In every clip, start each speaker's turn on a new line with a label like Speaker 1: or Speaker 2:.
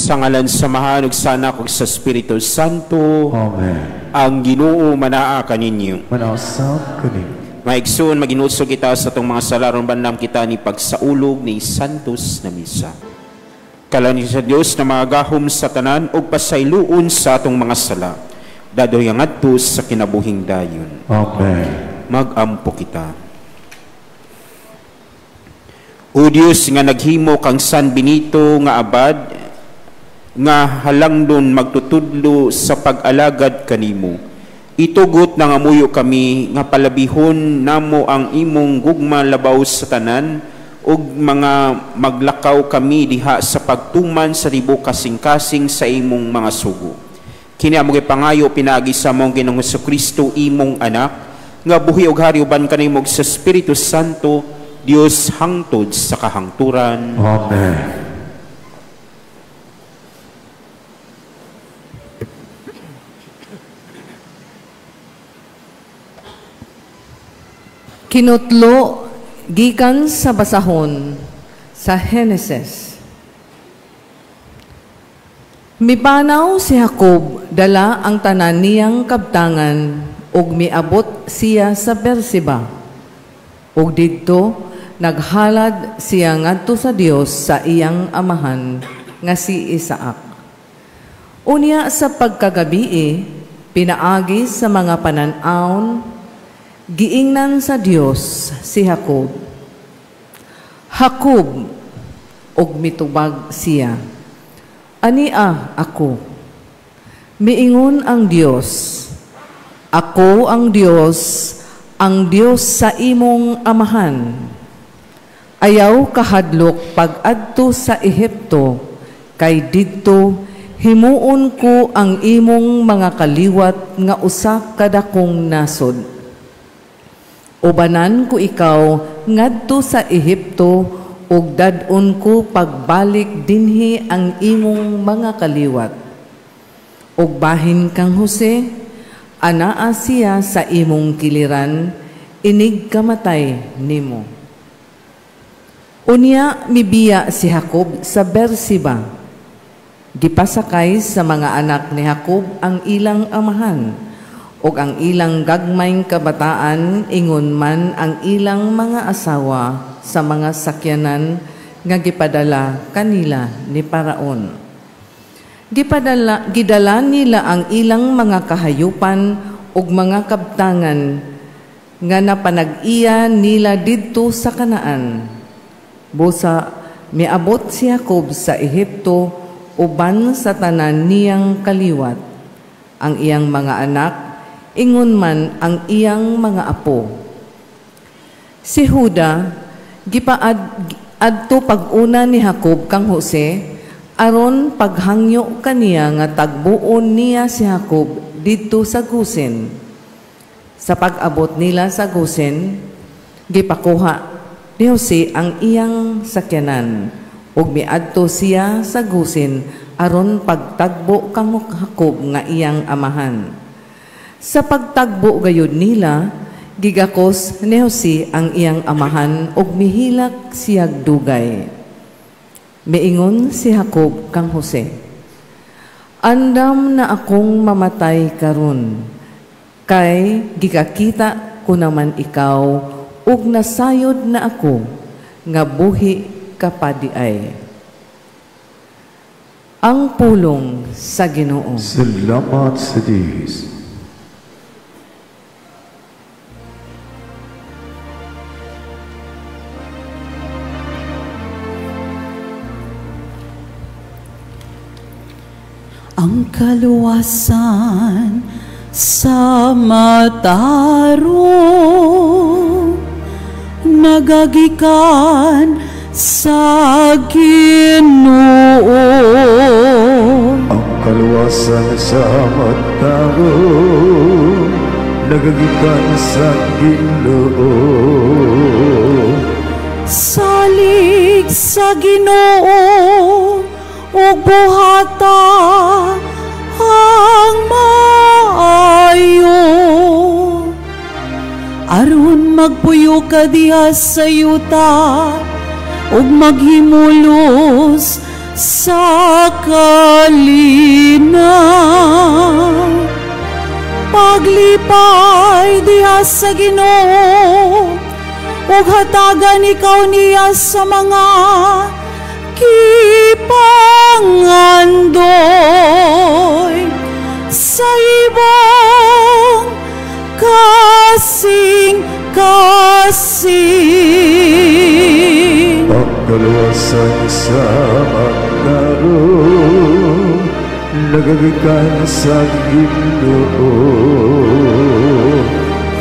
Speaker 1: Sa ngalan samahan ug sa Anak ug sa Espiritu Santo.
Speaker 2: Amen.
Speaker 1: Ang Ginoo manaa kaninyo.
Speaker 2: Manasab kaninyo.
Speaker 1: Maigsoon maginuso kita sa itong mga salaron bandam kita ni pagsaulog ni Santos na Misa. Kalani sa Dios na magahom sa tanan ug pasayloon sa atong mga sala. Dadoy ang adto sa kinabuhing dayon.
Speaker 2: Amen.
Speaker 1: Magampo kita. O Dios nga naghimo kang San Benito nga abad nga halangdon magtutudlo sa pag-alagad kanimo. Itugot na ngamuyo kami nga palabihon namo ang imong gugma labaw sa tanan ug mga maglakaw kami diha sa pagtuman sa ribo kasing-kasing sa imong mga sugo. Kini amo pangayo pinagi sa among Ginoong Hesukristo imong anak nga buhi ug hari uban kanimo sa Espiritu Santo Dios hangtod sa kahangturan.
Speaker 2: Amen.
Speaker 3: Kinutlo gikan sa basahon sa Henesis. Mipanaw si Jacob dala ang tanan niyang kabtangan ug miabot siya sa Berseba. Ug didto naghalad siya ngadto sa Dios sa iyang amahan nga si Isaac. Unya sa pagkagabii pinaagi sa mga panan-aon giingnan sa Dios si Jacob. Jacob, og mitubag siya. Ania ako. Miingon ang Dios. Ako ang Dios sa imong amahan. Ayaw kahadlok pag-adto sa Ehipto, kay didto himuon ko ang imong mga kaliwat nga usa kadakong nasod. Ubanan ko ikaw ngadto sa Ehipto ug dad-on ko pagbalik dinhi ang imong mga kaliwat. Ug bahin kang Jose, anaa siya sa imong kiliran, inig kamatay nimo. Unya mibiya si Jacob sa Berseba. Gipasakay sa mga anak ni Jacob ang ilang amahan. Og ang ilang gagmayng kabataan ingon man ang ilang mga asawa sa mga sakyanan nga gipadala kanila ni Paraon. Gidala nila ang ilang mga kahayupan ug mga kabtangan nga napanag-iya nila didto sa Kanaan. Busa miabot si Jacob sa Ehipto uban sa tanan niyang kaliwat. Ang iyang mga anak ingon man ang iyang mga apo. Si Juda, gipaadto pag-una ni Jacob kang Jose, aron paghangyo kaniya nga tagbuon niya si Jacob didto sa Gosen. Sa pag-abot nila sa Gosen, gipakuha ni Jose ang iyang sakyanan, ug miadto siya sa Gosen aron pagtagbo kang Jacob nga iyang amahan. Sa pagtagbo gayud nila, gigakos ni Jose ang iyang amahan ug mihilak siyag dugay. Miingon si Jacob kang Jose, andam na akong mamatay karon, kay gikakita ko naman ikaw ug nasayod na ako nga buhi ka pa diay. Ang pulong sa Ginoo.
Speaker 2: Salamat sa Diyos.
Speaker 4: Ang kaluwasan sa matarong nagagikan sa Ginoo.
Speaker 2: Ang kaluwasan sa matarong nagagikan sa Ginoo.
Speaker 4: Salig sa Ginoo ug buhata ang maayo, aron magpuyo ka diha sa yuta ug maghimulos sa kalinaw. Paglipay diha sa Ginoo, ug hatagan ikaw niya sa mga kipangandoy sa ibong kasing-kasing.
Speaker 2: Ang kaluwasan sa magkaroon, nagagikan sa Ginoo.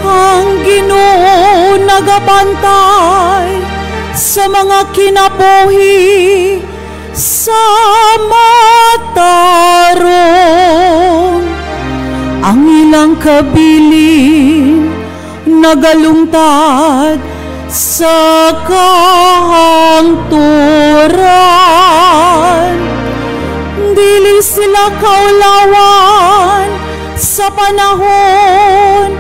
Speaker 4: Ang Ginoo nagabantay sa mga kinabuhi sa mataron. Ang ilang kabilin nagalungtad sa kahangturan. Dili sila kaulawan sa panahon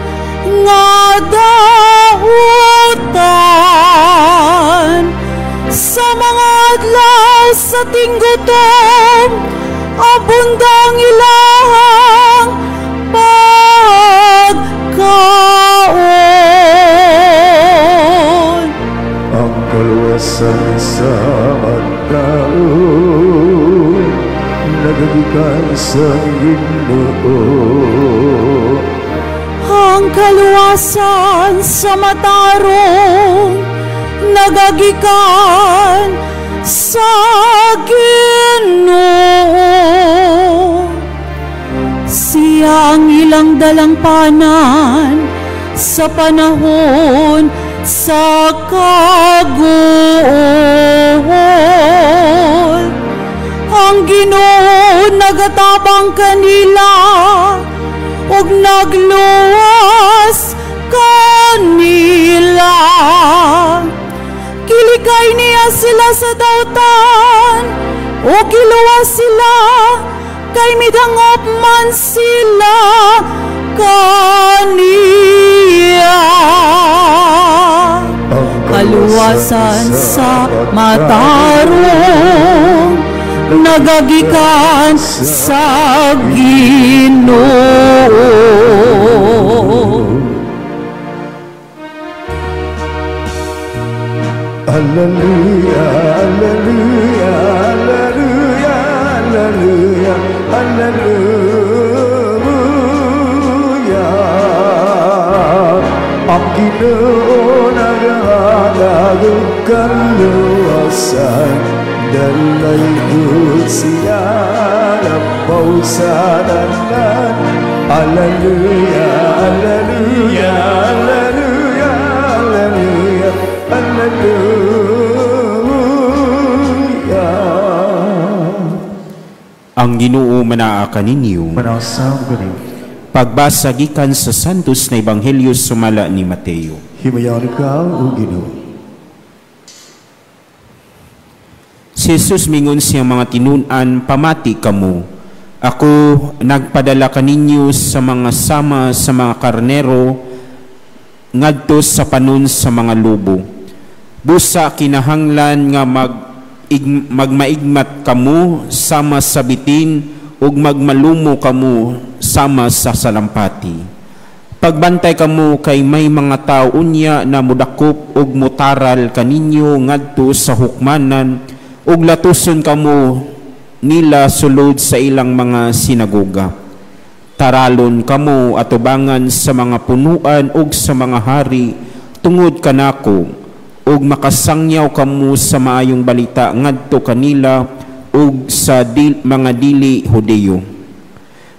Speaker 4: nga dautan. Sa mga adlaw sa tinggutom, abundang ilahang pagkaon.
Speaker 2: Ang kaluwasan sa magkaroon, nagagikan sa Ginoo.
Speaker 4: Ang kaluwasan sa matarong, nagagikan sa Ginoo. Siya ang ilang dalangpanan sa panahon sa kaguol. Ang Ginoo nagatabang kanila ug nagluwas kanila. Kilikay niya sila sa dautan o giluwas sila kay midangop man sila kaniya. Kaluwasan sa matarong, nagagikan sa Ginoo.
Speaker 2: Hallelujah, hallelujah, hallelujah, hallelujah, hallelujah. Ang Ginoo nagahagag kaluwasan, dalaygod siya lampaw sa dalan. Hallelujah, hallelujah, hallelujah, hallelujah, hallelujah.
Speaker 1: Ang Ginoo manaa kaninyo.
Speaker 2: Manasam ganing.
Speaker 1: Pagbasa gikan sa Santos na Ebanghelyo sumala ni Mateo.
Speaker 2: Himayaw ka, O Ginoo.
Speaker 1: Si Jesus mingon siyang mga tinunan, pamati kamo. Ako nagpadala kaninyo sa mga sama sa mga karnero, ngadto sa panon sa mga lobo. Busa kinahanglan nga magmaigmat kamo sama sa bitin ug magmalumo kamo sama sa salampati. Pagbantay kamo kay may mga tao unya na mudakop ug mutaral kaninyo ngadto sa hukmanan ug latuson kamo nila sulod sa ilang mga sinagoga. Taralon kamo atubangan sa mga punuan ug sa mga hari tungod kanako ug makasangyaw kamo sa maayong balita ngadto kanila ug sa mga dili Hudeyo.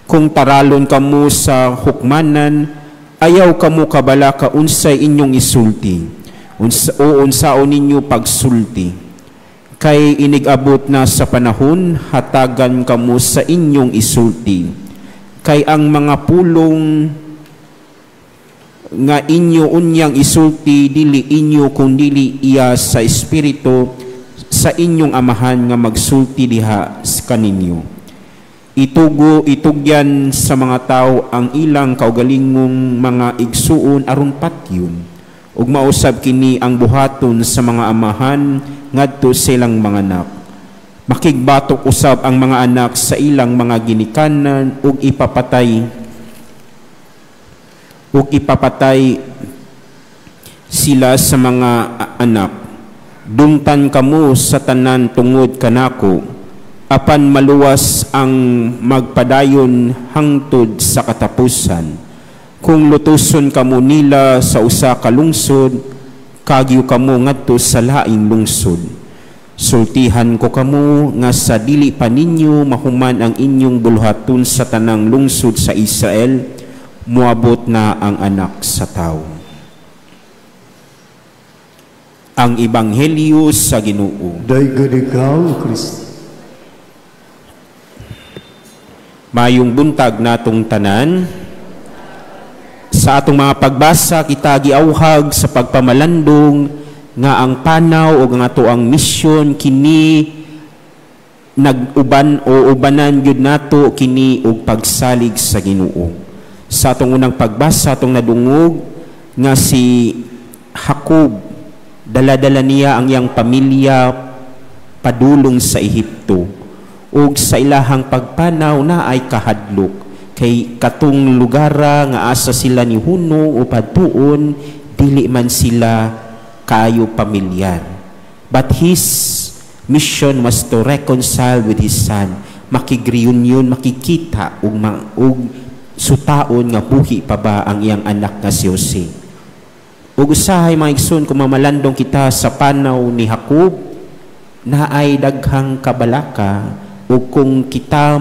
Speaker 1: Kung taralon kamo sa hukmanan, ayaw kamo kabala ka unsay inyong isulti o unsaon ninyo pagsulti. Kay inigabot na sa panahon, hatagan kamo sa inyong isulti. Kay ang mga pulong nga inyo unyang isulti, dili inyo kung dili iya sa Espiritu sa inyong amahan nga magsulti diha sa kaninyo. Itugyan sa mga tao ang ilang kaugalingong mga igsuon aron patyon, ug mausab kini ang buhaton sa mga amahan ngadto silang mga anak. Makigbatok usab ang mga anak sa ilang mga ginikanan ug ipapatay sila sa mga anak. Dumtan kamo sa tanan tungod kanako, apan maluwas ang magpadayon hangtod sa katapusan. Kung lutuson kamo nila sa usa ka lungsod, kagyo kamo ngadto sa laing lungsod. Sultihan ko kamo nga sa dili pa ninyo mahuman ang inyong buluhaton sa tanang lungsod sa Israel, muabot na ang anak sa tao. Ang Ebanghelyo sa Ginoo.
Speaker 2: Daigod ikaw, Kristo.
Speaker 1: Mayong buntag natong tanan. Sa atong mga pagbasa, kita giauhag sa pagpamalandong nga ang panaw o nga ato ang misyon kini ubanan gyud nato kini og pagsalig sa Ginoo. Sa atong unang pagbasa, atong nadungog nga si Jacob, dala-dala niya ang iyang pamilya padulong sa Ehipto. Ug sa ilahang pagpanaw na ay kahadlok kay katong lugara nga asa sila ni hunong o padtuon, dili man sila kayo pamilyar. But his mission was to reconcile with his son. Makigreunion, makikita ug sutaon nga buhi pa ba ang iyang anak nga si Jose. Ug usahay mga igsoon, kung mamalandong kita sa panaw ni Jacob, na ay daghang kabalaka, ug kung kita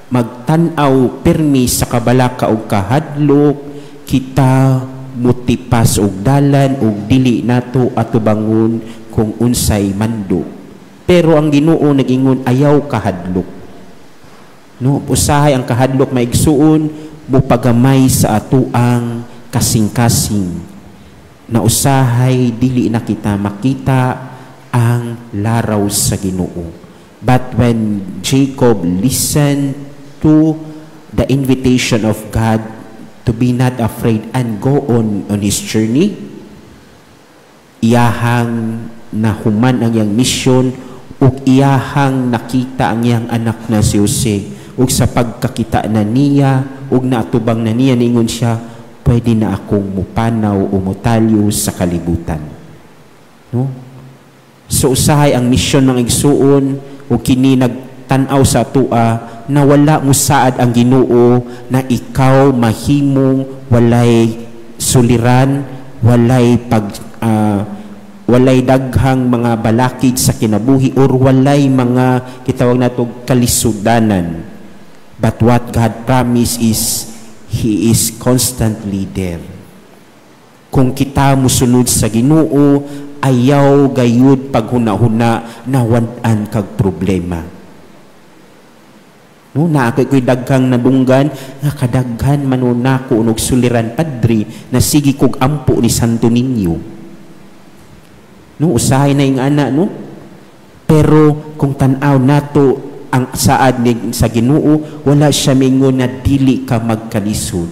Speaker 1: magtanaw permi sa kabalaka ug kahadlok, kita mutipas og dalan ug dili nato atubangon kung unsay mando. Pero ang Ginoo nag-ingon ayaw kahadlok. No, usahay ang kahadlok maigsuon mupagamay sa atuang kasing-kasing. Na usahay dili na kita makita ang laraw sa Ginoo. But when Jacob listened to the invitation of God to be not afraid and go on his journey, iyahang nahuman ang iyang mission ug iyahang nakita ang iyang anak na si Jose. Ug sa pagkakita na niya ug natubang na niya, ningon siya, pwede na akong mupanaw o mutalyo sa kalibutan. No? So usahay ang mission ng igsuon ug kini nagtanaw sa tua na wala mo saad ang Ginoo na ikaw mahimong walay suliran, walay daghang mga balakid sa kinabuhi or walay mga kitawag nato kalisudanan. But what God promised is He is constantly there. Kung kita musunod sa Ginoo, ayaw gayud paghuna-huna na wadan kag problema. No, ko'y daghang nadunggan nga kadaghan manunako unog suliran padri na sige kog ampo ni Santo Niño. No, usahay na yung ana, no? Pero kung tanaw nato ang saad sa Ginoo, wala siya mingon na dili ka magkalisod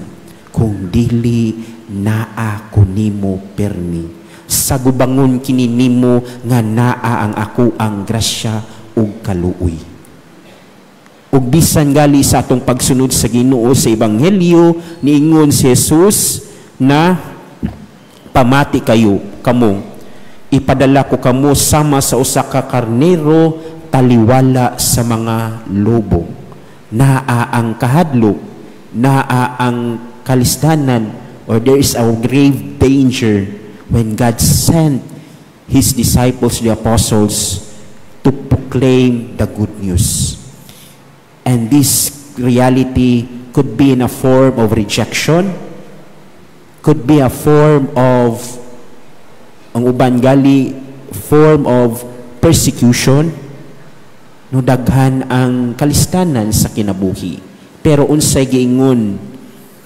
Speaker 1: kung dili naa ko nimo permi. Sa gubangon kini nimo nga naa ang ako ang grasya ug kaluoy. Ug bisan gali sa atong pagsunod sa Ginoo sa Ebanghelyo, niingon si Jesus na pamati kamo, ipadala ko kamo sama sa usa ka karnero taliwala sa mga lobo. Naa ang kahadlok, naa ang kalisdanan, or there is a grave danger when God sent His disciples, the apostles, to proclaim the good news. And this reality could be in a form of rejection, could be a form of, ang uban gali, form of persecution. No, daghan ang kalistanan sa kinabuhi. Pero unsay giingon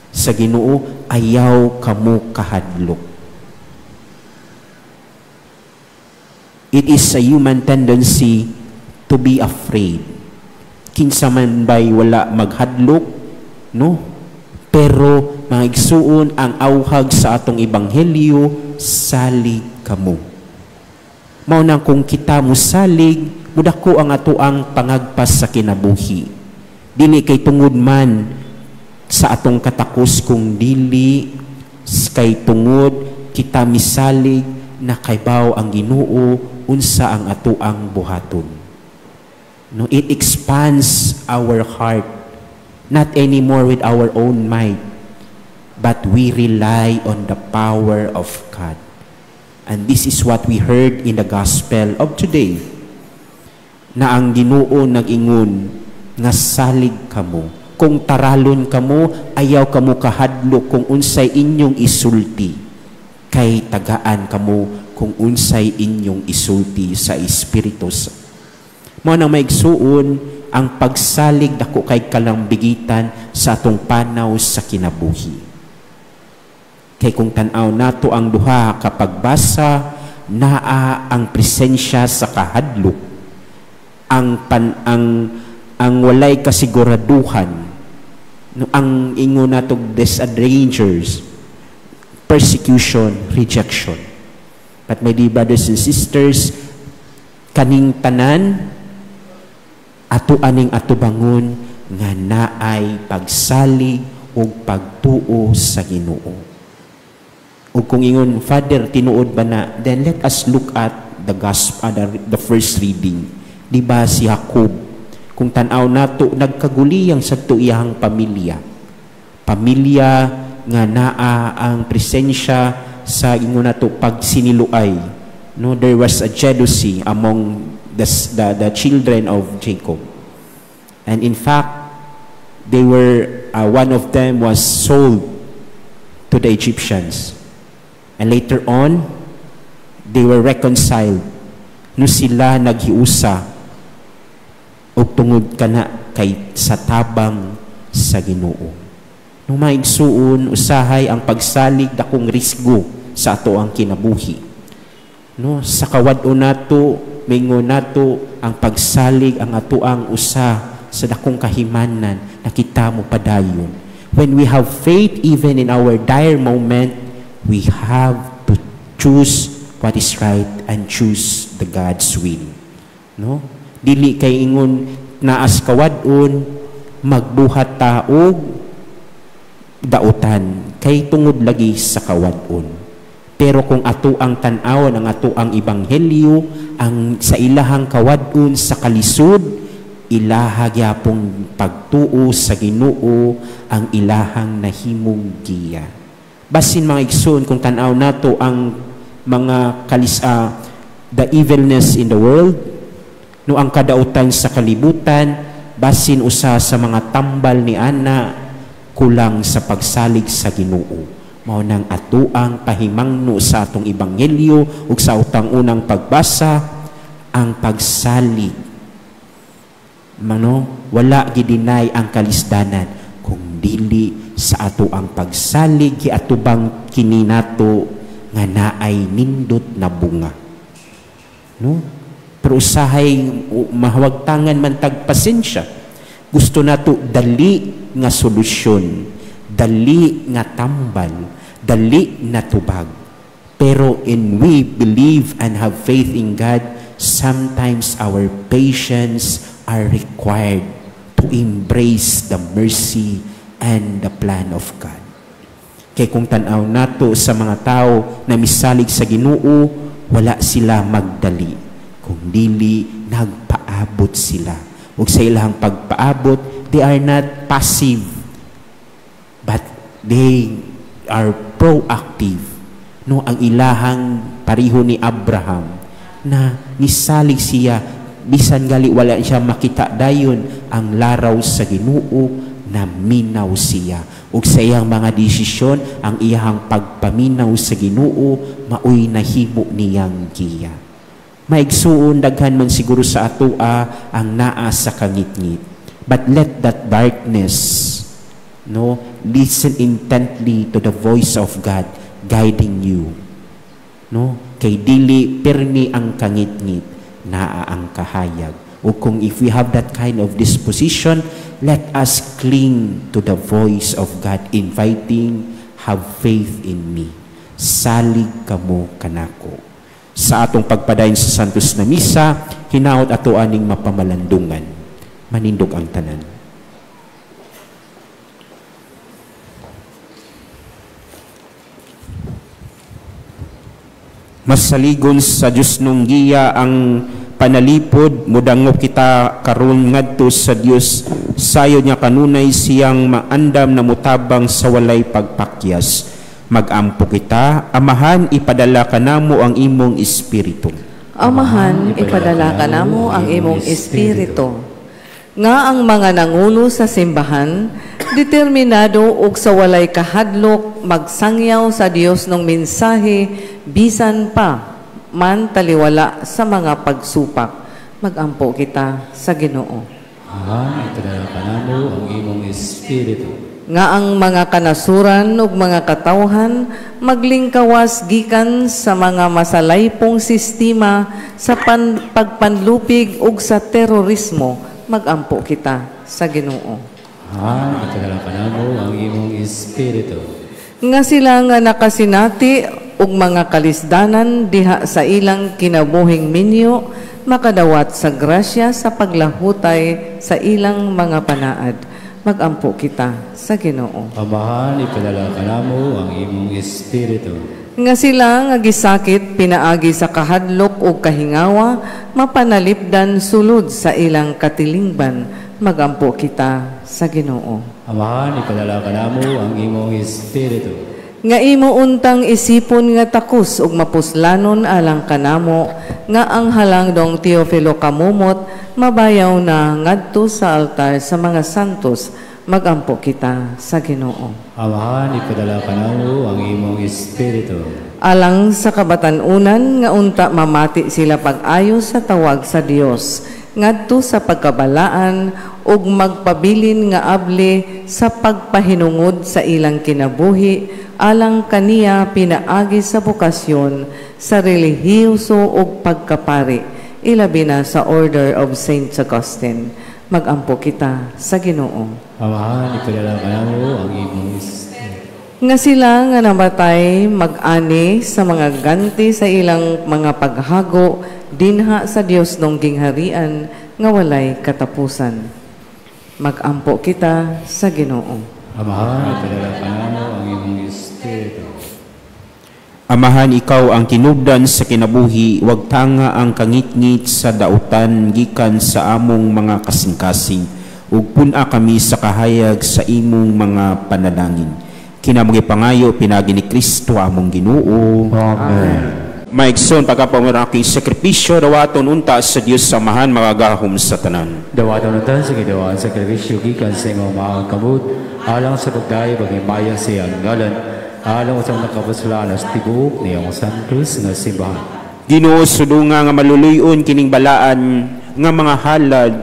Speaker 1: sa Ginoo, ayaw kamo kahadlok. It is a human tendency to be afraid. Kinsa man ba'y wala maghadlok, no? Pero mga igsuon, ang auhag sa atong Ebanghelyo, salig kamo. Mao nang kung kita mo salig, mudako ang atoang pangagpas sa kinabuhi. Dili kay tungod man sa atong katakos kung dili kay tungod kita misalig na kaybaw ang Ginoo unsa ang atoang buhaton. No, it expands our heart, not anymore with our own might, but we rely on the power of God. And this is what we heard in the gospel of today, na ang Ginoo nag-ingon nga salig kamo. Kung taralon kamo, ayaw kamo kahadlok kung unsay inyong isulti. Kay tagaan kamo kung unsay inyong isulti sa Espiritu. Mao nang maigsuon ang pagsalig dako kay kalambigitan sa atong panaw sa kinabuhi. Kay kung tan-aw nato ang duha kapag basa, naa ang presensya sa kahadlok, ang walay kasiguraduhan, no, ang ingon natong disadventures, persecution, rejection. But my dear brothers and sisters, kaning tanan ato aning atubangon nga naay pagsalig ug pagtuo sa Ginoo. O kung ingon, Father, tinuod ba na? Then let us look at the gospel, the first reading. Diba si Jacob? Kung tanaw nato, nagkaguliyang sa iyang pamilya. Pamilya nga naa ang presensya sa ingon nato pag siniluay. No, there was a jealousy among the children of Jacob. And in fact, they were one of them was sold to the Egyptians. And later on, they were reconciled. No sila naghiusa o tungod kana kay sa tabang sa Ginoo. No maigsuon, usahay ang pagsalig dakong risgo sa ato ang kinabuhi. No, sa kawad-on nato, mingon nato ang pagsalig ang ato ang usa sa dakong kahimanan na kita mo padayon. When we have faith even in our dire moment, we have to choose what is right and choose the God's will. No? Dili kay ingon naas kawadon magbuhat taog dautan kay tungod lagi sa kawadon. Pero kung ato ang tan-awon ang ato ang ebanghelyo ang sa ilahang kawadon sa kalisod, ilaha gyapong pagtuo sa Ginoo ang ilahang nahimong giya. Basin mga igsoon kung tanaw nato ang mga the evilness in the world, no, ang kadautan sa kalibutan, basin usa sa mga tambal ni ana kulang sa pagsalig sa Ginoo. Mao nang atuang pahimangno sa atong ebanghelyo ug sa utang unang pagbasa ang pagsalig. Mano, wala gidinay ang kalisdanan kung dili sa ato ang pagsalig ki atubang kini nato nga naay nindot na bunga. No? Pero usahay mahawagtangan man tag pasensya. Gusto nato dali nga solusyon, dali nga tambal, dali na tubag. Pero in we believe and have faith in God, sometimes our patience are required to embrace the mercy and the plan of God. Kaya kung tanaw nato sa mga tao na misalig sa Ginoo, wala sila magdali. Kung dili, nagpaabot sila. Ug sa ilahang pagpaabot, they are not passive, but they are proactive. No, ang ilahang pariho ni Abraham na nisalig siya, bisan gali wala siya makita dayon ang laraw sa Ginoo, na minaw siya. Ug sa iyang mga desisyon, ang iyang pagpaminaw sa Ginoo, maoy nahimo niyang giya. Maigsuon, daghan man siguro sa atoa ang naa sa kangit-ngit. But let that darkness, no, listen intently to the voice of God guiding you. No, kay dili permi ang kangit-ngit, naa ang kahayag. O kung if we have that kind of disposition, let us cling to the voice of God inviting, have faith in me. Salig kamo kanako. Sa atong pagpadayon sa Santos na Misa, hinaot ato aning mapamalandungan. Manindog ang tanan. Masaligon sa Diyos nung giya ang panalipod, mudangop kita karon ngadto sa Dios, sayo niya kanunay siyang maandam na mutabang sa walay pagpakyas. Magampo kita, Amahan, ipadala ka namo ang imong espiritu.
Speaker 3: Amahan, ipadala ka namo ang imong espiritu. Nga ang mga nangulo sa simbahan, determinado og sa walay kahadlok magsangyaw sa Dios ng mensahe bisan pa man taliwala sa mga pagsupak. Magampo kita sa Ginoo.
Speaker 5: Amahan, ipadala ka namo ang imong espiritu.
Speaker 3: Nga ang mga kanasuran ug mga katawhan maglingkawas gikan sa mga masalaypong sistema sa pagpanlupig ug sa terorismo. Magampo kita sa Ginoo.
Speaker 5: Amahan, ipadala ka namo ang imong espiritu.
Speaker 3: Nga sila nga nakasinati ug mga kalisdanan diha sa ilang kinabuhing minyo makadawat sa grasya sa paglahutay sa ilang mga panaad. Magampo kita sa Ginoo.
Speaker 5: Amahan, ipadala ka namo ang imong espiritu.
Speaker 3: Nga sila nga gisakit pinaagi sa kahadlok ug kahingawa mapanalipdan sulod sa ilang katilingban. Magampo kita sa Ginoo.
Speaker 5: Amahan, ipadala ka namo ang imong espiritu.
Speaker 3: Nga imo untang isipon nga takus ug mapuslanon alang kanamo nga ang halangdong Teofilo kamumot mabayaw na ngadto sa altar sa mga santos. Magampo kita sa Ginoo.
Speaker 5: Amahan, ipadala ka namo ang imong espiritu.
Speaker 3: Alang sa kabatanunan nga unta mamati sila pag-ayo sa tawag sa Dios ngadto sa pagkabalaan ug magpabilin nga abli sa pagpahinungod sa ilang kinabuhi alang kaniya pinaagi sa bukasyon sa relihiyoso ug pagkapari, ilabi na sa Order of Saint Augustine. Magampo kita sa Ginoo.
Speaker 5: Amahan, ipadala ka namo ang imong espiritu.
Speaker 3: Nga sila nga namatay mag-ani sa mga ganti sa ilang mga paghago dinha sa Dios nung gingharian nga walay katapusan. Magampo kita sa Ginoo.
Speaker 5: Amahan, ipadala ka namo ang imong espiritu.
Speaker 1: Amahan, ikaw ang tinubdan sa kinabuhi, wag tanga ang kangitngit sa dautan gikan sa among mga kasing-kasing, ug puna kami sa kahayag sa imong mga panalangin. Kinamong ipangayo pinagi ni Kristo among Ginoo.
Speaker 2: Amen.
Speaker 1: Maigsoon pagkapamuraking sakripisyo dawaton unta sa Dios Amahan magagahom sa tanan.
Speaker 5: Dawaton natin sa gidawaan sa sakripisyo gikan sa imong mga kamot, alang sa pagdayo paghimayan sa iyang ngalan, alang sa nakapasalanas tibuok niyang santos nga simbahan.
Speaker 1: Ginoo, sudunga nga maluluyon kining balaan nga mga halad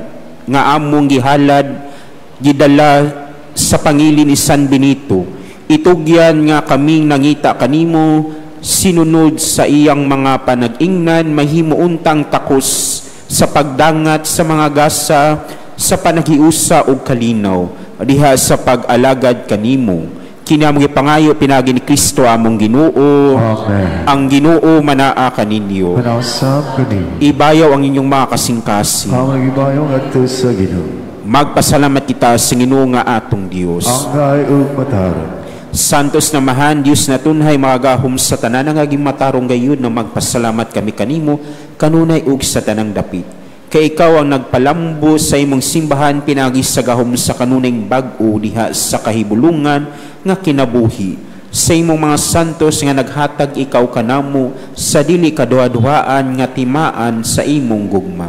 Speaker 1: nga among gihalad gidala sa pangilin ni San Benito. Itugyan nga kaming nangita kanimo sinunod sa iyang mga panag-ingnan, mahimo untang takos sa pagdangat sa mga gasa sa panagiusa ug kalinaw diha sa pag-alagad kanimo. Kinamong ipangayo pinagi ni Kristo among Ginoo.
Speaker 2: Amen.
Speaker 1: Ang Ginoo manaa kaninyo.
Speaker 2: Manasab kanin.
Speaker 1: Ibayaw ang inyong mga kasing-kasing.
Speaker 2: Ang ibayong ato sa Ginoo.
Speaker 1: Magpasalamat kita sa Ginoo nga atong Dios.
Speaker 2: Ang ay ug matarong.
Speaker 1: Santos na mahan, Diyos na tunhay magagahom sa tanan nga aging matarong gayon na magpasalamat kami kanimo kanunay ug sa tanang dapit. Kay ikaw ang nagpalambo sa imong simbahan pinagi sa gahom sa kanunayng bag-o diha sa kahibulungan nga kinabuhi. Sa imong mga santos nga naghatag ikaw kanamo sa dili kaduha-duhaan nga timaan sa imong gugma.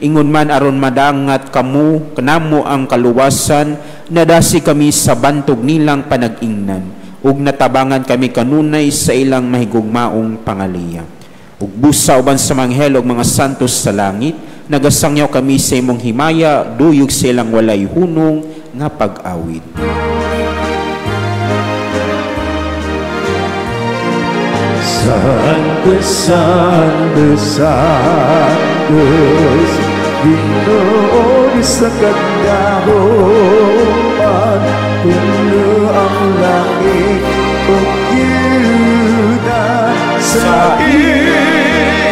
Speaker 1: Ingon man aron madangat kanamo ang kaluwasan, nadasi kami sa bantog nilang panag-ingnan ug natabangan kami kanunay sa ilang mahigugmaong pangaliya. Ug busa uban sa mga anghel ug mga santos sa langit, nagasangyaw kami sa imong himaya, duyog sa ilang walay hunong nga pag-awit.
Speaker 2: Santos, Santos, Santos, Ginoo sa kadahoan, puno ang langit ug yuda sa iyong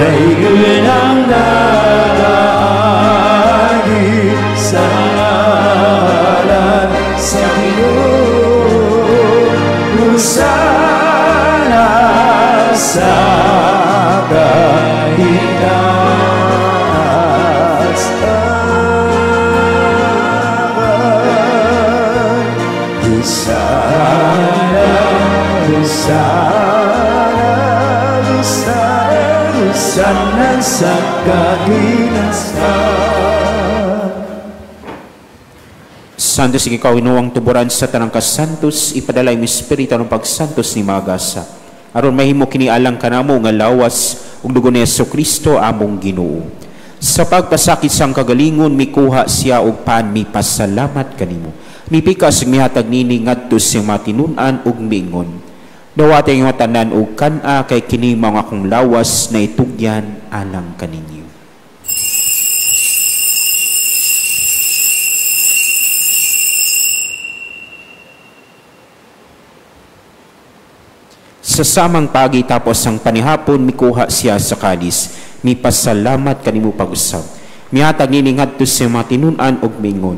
Speaker 2: Daigin ang nag-aagi sa ngalan sa Ginoo. Hosana sa kahinastahan. Hosana, Hosana, Hosana sa kahinastahan.
Speaker 1: Santos, ikaw inuwang tuburan sa tanang kasantos, ipadalay mo espiritu ng pagsantos ni Magasa. Aron mahimo kini alang kanamo nga lawas ug dugo ni Jesucristo among Ginoo. Sa pagpasakit sang kagalingon mikuha siya og panmi pasalamat kanimo. Mipikas mihatag nini ngadto siyang matinun-an ug miingon. Dawatay nga tanan og kana kay kini mga akong lawas na itugyan alang kaninyo. Sa samang pagi tapos ang panihapon mikuha siya sa kalis. Mipasalamat kanimo pag-usab. Mihatag nini ngadto sa matinun-an og mingon.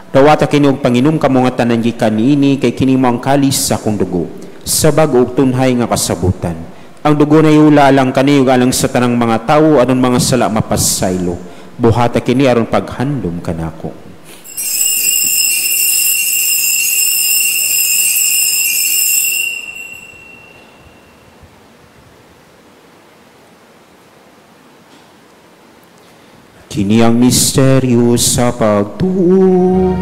Speaker 1: Dawata kini og panginom kamo nga tanan gikan niini kay kini mo ang kalis sa akong dugo. Sa bag-o ug tunhay nga kasabutan. Ang dugo na yula lang kani ug alang sa tanang mga tawo aron mga sala mapasaylo. Buhata kini aron paghandom kanako. Kini ang misteryo sa pagtuo.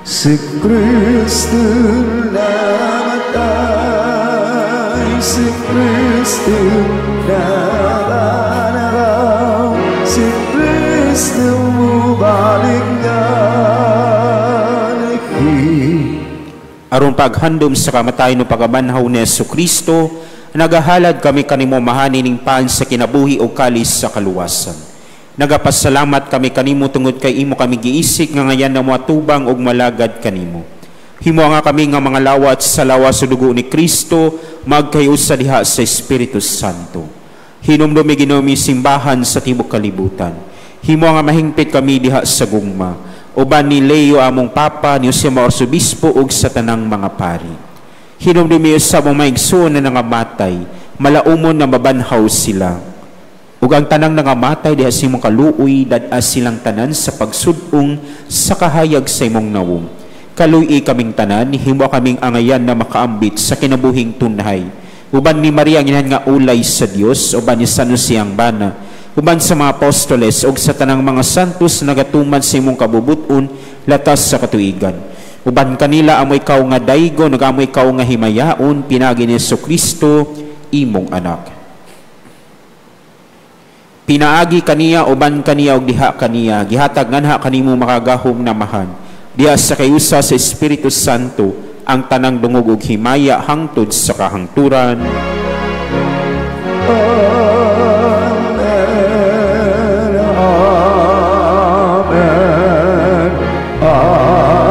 Speaker 2: Si Kristo namatay, si Kristo nakanakaw, si Kristo balik nga.
Speaker 1: Aron paghandom sa kamatayon o pagabanhaw ni Jesucristo, nagahalad kami kanimo mahanin ning paan sa kinabuhi o kalis sa kaluwasan. Nagapasalamat kami kanimo tungod kay imo kami giisik nga ngayan na matubang og malagad kanimo. Himo nga kami nga mga lawat sa lawas sa dugo ni Kristo magkayusa diha sa Espiritu Santo. Hinumdumi ginomi simbahan sa tibuok kalibutan. Himo nga mahingpit kami diha sa gugma. Uban ni Leo among papa, ni Jose Arsobispo ug sa tanang mga pari. Hinumdumi sa mong maigsoon na nangamatay, malaumon na mabanhaw sila. Ug ang tanang nangamatay diha sa imong kaluoy dad-as silang tanan sa pagsud-ong sa kahayag sa imong nawong. Kaluoy kaming tanan, himo kaming angayan na makaambit sa kinabuhing tunhay. Uban ni Maria ang inahan nga ulay sa Dios, uban ni San Jose ang bana, uban sa mga apostoles ug sa tanang mga santos nagatuman sa imong kabubuton latas sa katuigan. Uban kanila amo ikaw nga daygon, ug amo ikaw nga himayaon pinagi ni Jesucristo imong anak. Pinaagi kaniya uban kaniya og diha kaniya gihatag nganha kanimo makagahom na mahan diha sa kayusa sa Espiritu Santo ang tanang dungog ug himaya hangtod sa kahangturan.
Speaker 2: Amen. Amen.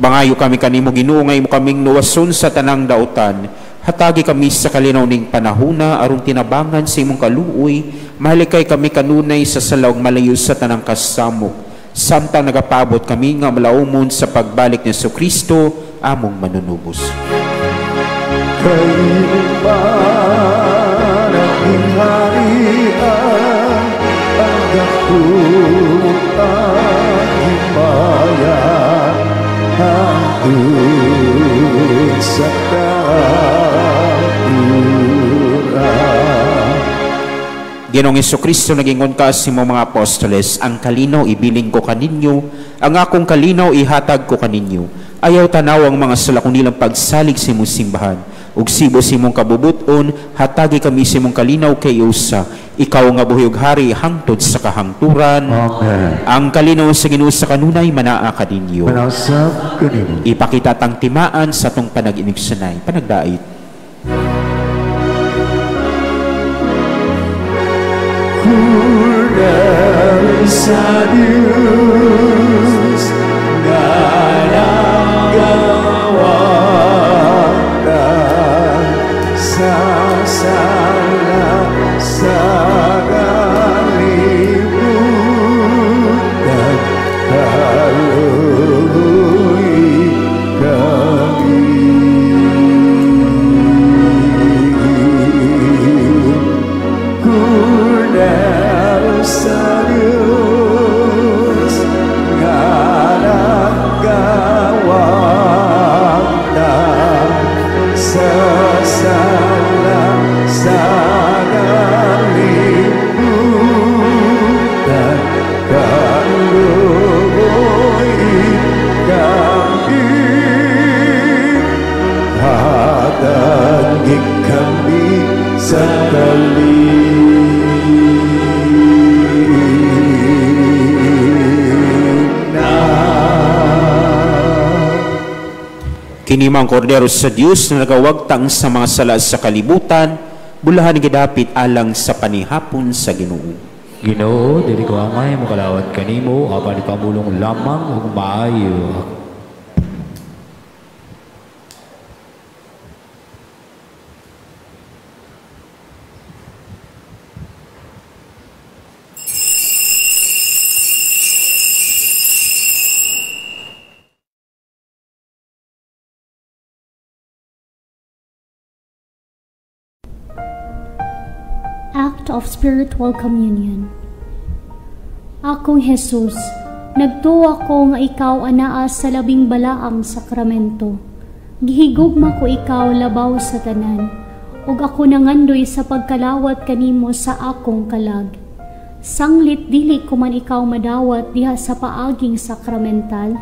Speaker 1: Bangayo kami kanimo Ginoo nga imo kaming nuwason sa tanang dautan. Hatagi kami sa kalinaw ning panahuna aron tinabangan sa imong kaluoy, mahalikay kami kanunay sa salawg malayo sa tanang kasamok. Samtang nagapabot kami nga malaumon sa pagbalik ni Jesucristo among manunubos.
Speaker 2: Kayo ba ang hinarian, ang dakutan himayan, hangtod sa
Speaker 1: Ginoong Jesucristo nagingon ka sa mga apostoles, ang kalinaw ibiling ko kaninyo, ang akong kalinaw ihatag ko kaninyo. Ayaw tanaw ang mga salakong nilang pagsalig sa imong simbahan. Ug sibo sa imong kabubuton, hatagi kami sa imong kalinaw kay usa. Ikaw nga buhi ug hari hangtod sa kahangturan.
Speaker 2: Amen.
Speaker 1: Ang kalinaw sa Ginoo sa kanunay manaa kaninyo.
Speaker 2: Manasab kanimo.
Speaker 1: Ipakita tang timaan sa tong panaginip sanay. Panagdait.
Speaker 2: Kurang sa Diyos nga nanggawakan
Speaker 1: Kinimang kordero sa Dios na nagawagtang sa mga sala sa kalibutan, bulahan gidapit alang sa panihapon sa Ginoo.
Speaker 5: Ginoo, dili ko angay makalawat kanimo, apan ipamulong lamang ug maayo.
Speaker 6: Act of Spiritual Communion. Akong Jesus, nagtuwa ko nga ikaw anaa sa labing balaang sakramento. Gihigugma ko ikaw labaw sa tanan, ug ako nangandoy sa pagkalawat kanimo sa akong kalag. Sanglit dili ko man ikaw madawat diha sa paaging sakramental,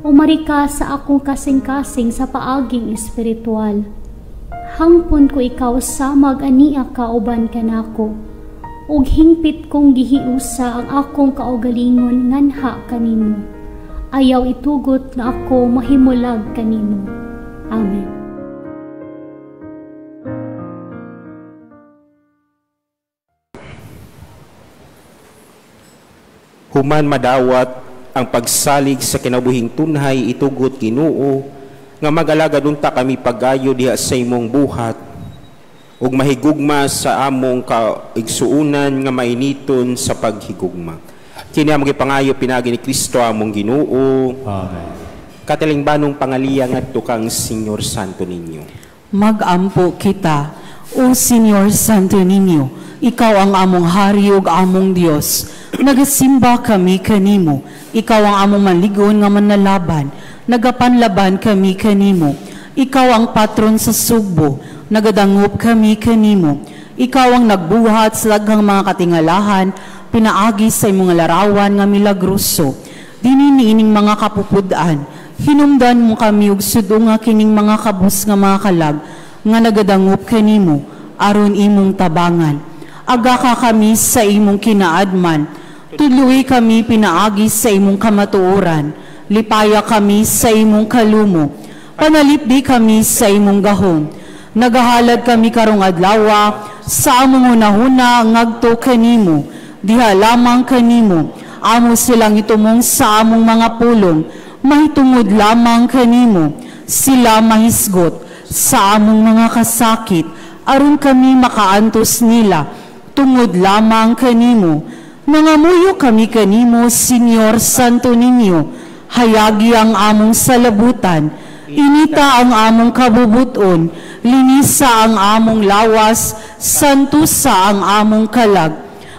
Speaker 6: umari ka sa akong kasing-kasing sa paaging espiritual. Hangpon ko ikaw samag ania kauban kanako, ug hingpit kong gihiusa ang akong kaugalingon nganha kanimo. Ayaw itugot na ako mahimulag kanimo. Amen.
Speaker 1: Human madawat ang pagsalig sa kinabuhing tunhay itugot Ginoo, nga mag-alagad unta kami pagayo diha sa imong buhat ug mahigugma sa among kaigsuunan nga mainiton sa paghigugma. Kini among gipangayo pinagi ni Kristo among Ginoo.
Speaker 5: Amen.
Speaker 1: Katalingbanong pangaliya ngadto kang Senyor Santo Niño.
Speaker 4: Magampo kita, o Senyor Santo Niño, ikaw ang among hari ug among Dios. Nagasimba kami kanimo, ikaw ang among manligon nga manlalaban. Nagapanlaban kami kanimo, ikaw ang patron sa sugbo. Nagadangop kami kanimo, ikaw ang nagbuhat sa laghang mga katingalahan, pinaagi sa imong larawan nga milagroso. Dininiining mga kapupudan, hinumdan mo kami og sudo nga kining mga kabus nga mga kalag, nga nagadangop kanimo, aron imong tabangan. Aga ka kami sa imong kinaadman, tuluy kami pinaagi sa imong kamatuoran. Lipaya kami sa imong kalumo, panalipdi kami sa imong gahom. Nagahalad kami karong adlaw sa among hunahuna ngadto kanimo, diha lamang kanimo. Amo silang itumong sa among mga pulong, mahitungod lamang kanimo. Sila mahisgot sa among mga kasakit, aron kami makaantos nila, tungod lamang kanimo. Nangamuyo kami kanimo, Senyor Santo Niño, hayagi ang among salabutan, inita ang among kabubuton, linisa ang among lawas, santusa ang among kalag.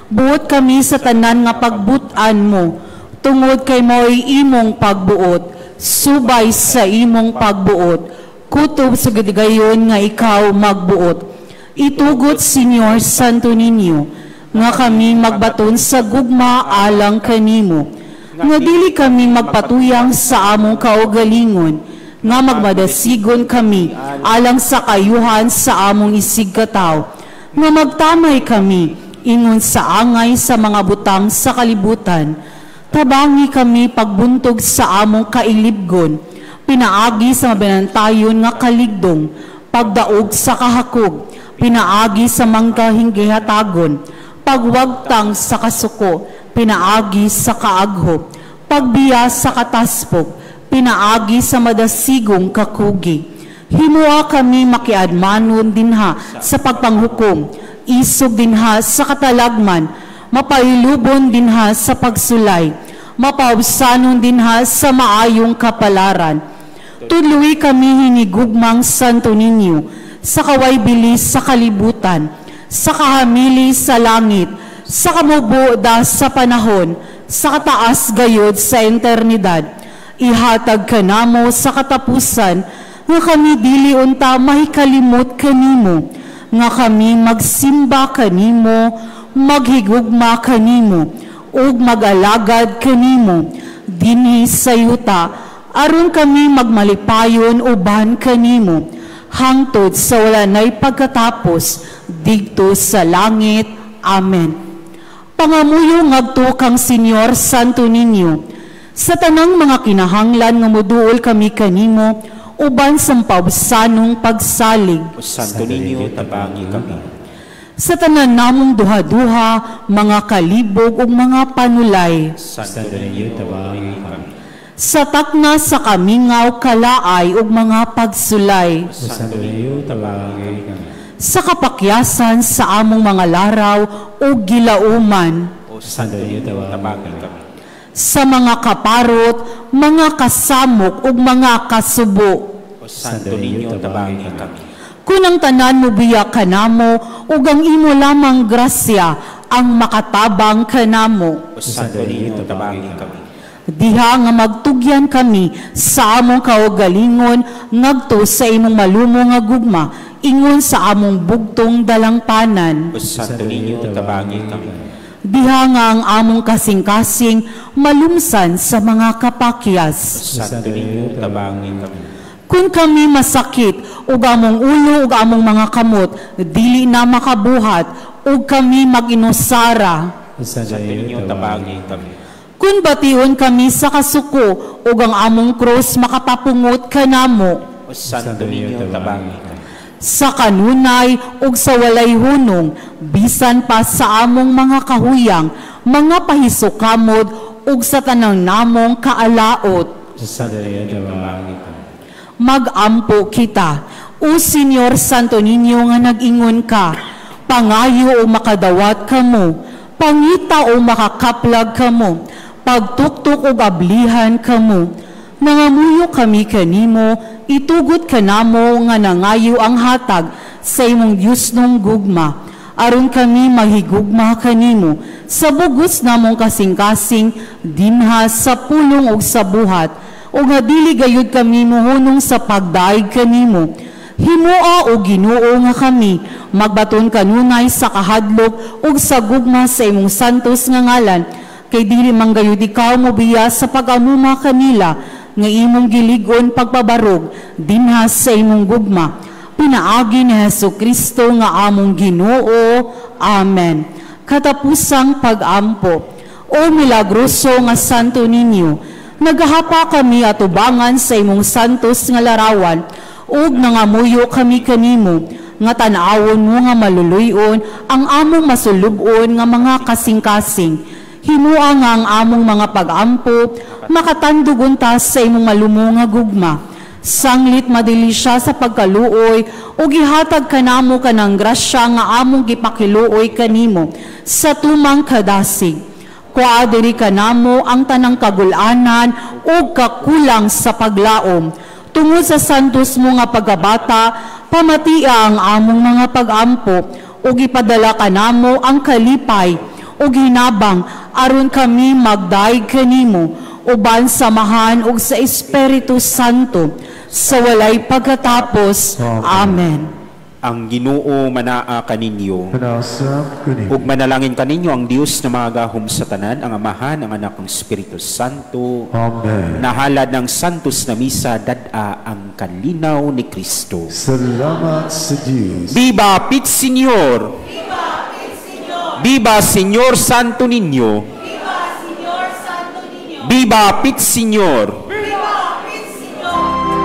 Speaker 4: Buot kami sa tanan nga pagbutan mo, tungod kay mo'y imong pagbuot, subay sa imong pagbuot, kutob sa gadigayon nga ikaw magbuot. Itugot, Senyor Santo Niño, nga kami magbaton sa gugma alang kanimo, nga dili kami magpatuyang sa among kaugalingon, nga magmadasigon kami alang sa kayuhan sa among isig kataw, nga magtamay kami ingon sa angay sa mga butang sa kalibutan. Tabangi kami pagbuntog sa among kailibgon, pinaagi sa mabanantayon nga kaligdong, pagdaog sa kahakog, pinaagi sa manggahing gihatagon, pagwagtang sa kasuko, pinaagi sa kaaghop, pagbiya sa kataspok, pinaagi sa madasigong kakugi. Himua kami makiadmanon dinha sa pagpanghukom, isog dinha sa katalagman, mapailubon dinha sa pagsulay, mapaubsanon dinha sa maayong kapalaran. Tuluy kami hinigugmang Santo Niño, sa kaway bilis sa kalibutan, sa kahamili sa langit, sa kamubuda sa panahon, sa kataas gayod sa eternidad. Ihatag ka namo sa katapusan, nga kami dili unta mahikalimot kanimo, nga kami magsimba kanimo, maghigugma kanimo, ug mag-alagad kanimo, dinhi sa yuta, aron kami magmalipayon uban kanimo, hangtod sa wala na'y pagkatapos, digto sa langit. Amen. Pangamuyo ngadto kang Senyor Santo Niño, sa tanang mga kinahanglan nga moduol kami kanimo, uban sa pawsanong pagsalig.
Speaker 1: O Santo Niño, tabangi kami.
Speaker 4: Sa tanan namong duha-duha, mga kalibog ug mga panulay.
Speaker 1: Santo Niño, tabangi kami.
Speaker 4: Sa takna sa kamingaw, kalaay ug mga pagsulay.
Speaker 1: O Santo Niño, tabangi kami.
Speaker 4: Sa kapakyasan sa among mga laraw ug gilauman.
Speaker 1: O Santo Niño, tabangi kami.
Speaker 4: Sa mga kaparot, mga kasamok ug mga kasubo.
Speaker 1: O Santo Niño, tabangi kami.
Speaker 4: Kunang tanan mo biya kanamo ug ang imo lamang grasya ang makatabang kanamo.
Speaker 1: O Santo Niño, tabangi kami.
Speaker 4: Diha nga magtugyan kami sa among kaugalingon ngadto sa imong malumo nga gugma ingon sa among bugtong dalangpanan.
Speaker 1: O Santo Niño, tabangi kami.
Speaker 4: Diha nga ang among kasing-kasing malumsan sa mga kapakyas.
Speaker 1: O Santo Niño, tabangi kami.
Speaker 4: Kung kami masakit ug among ulo ug among mga kamot dili na makabuhat ug kami mag-inusara.
Speaker 1: O Santo Niño, tabangi kami.
Speaker 4: Kung bation kami sa kasuko ug ang among krus makapapungot kanamo.
Speaker 1: O Santo Niño, tabangi kami.
Speaker 4: Sa kanunay ug sa walay hunong, bisan pa sa among mga kahuyang, mga pahisukamod ug sa tanang namong kaalaot.
Speaker 1: O Santo Niño, tabangi kami.
Speaker 4: Mag-ampo kita, o Senyor Santo Niño nga nag-ingon ka, pangayo o makadawat kamo, pangita o makakaplag kamo, pagtuktok o ablihan kamo. Nangamuyo kami kanimo, itugot kanamo nga nangayo ang hatag sa imong Diyos nung gugma. Aron kami mahigugma kanimo, sa bugos namong kasing-kasing, dinha sa pulong o sa buhat, o nga dili gayud kami muhunong sa pagdaig kanimo. Himoa o Ginoo nga kami, magbaton kanunay sa kahadlok ug sa gugma sa imong santos nga ngalan, kay dili man gayud ikaw mobiya sa pag-amuma kanila, nga imong giligon pagpabarog, dinha sa imong gugma. Pinaagi ni Jesucristo nga among Ginoo. Amen. Katapusang pag-ampo, o milagroso nga Santo Niño, naghahapa kami atubangan sa imong santos nga larawan, ug nangamuyo kami kanimo, nga tan-awon mo nga maluluyon ang among masulubon nga mga kasing-kasing. Himua nga ang among mga pag-ampo, makatandugon ta sa imong malumo nga gugma. Sanglit madili siya sa pagkaluoy, o gihatag kanamo kanang grasya nga among gipakiluoy kanimo, sa tumang kadasig. Kuadiri kanamo ang tanang kagulanan o kakulang sa paglaom. Tungod sa santos mo nga pagabata, pamatia ang among mga pag-ampo, o gipadala kanamo ang kalipay, o ginabang, aron kami magdaig kanimo, uban samahan ug sa Espiritu Santo, sa walay pagkatapos. Amen.
Speaker 1: Ang Ginoo manaa kaninyo.
Speaker 2: Panasap kanimo.
Speaker 1: Ug manalangin kaninyo ang Dios na magahom sa tanan, ang Amahan, ang Anak, ang Espiritu Santo.
Speaker 2: Amen.
Speaker 1: Nahalad ng santos na misa, dad-a ang kalinaw ni Kristo.
Speaker 2: Salamat sa Diyos.
Speaker 1: Viva Pit Señor! Viva Señor Santo Niño! Viva Pit Señor!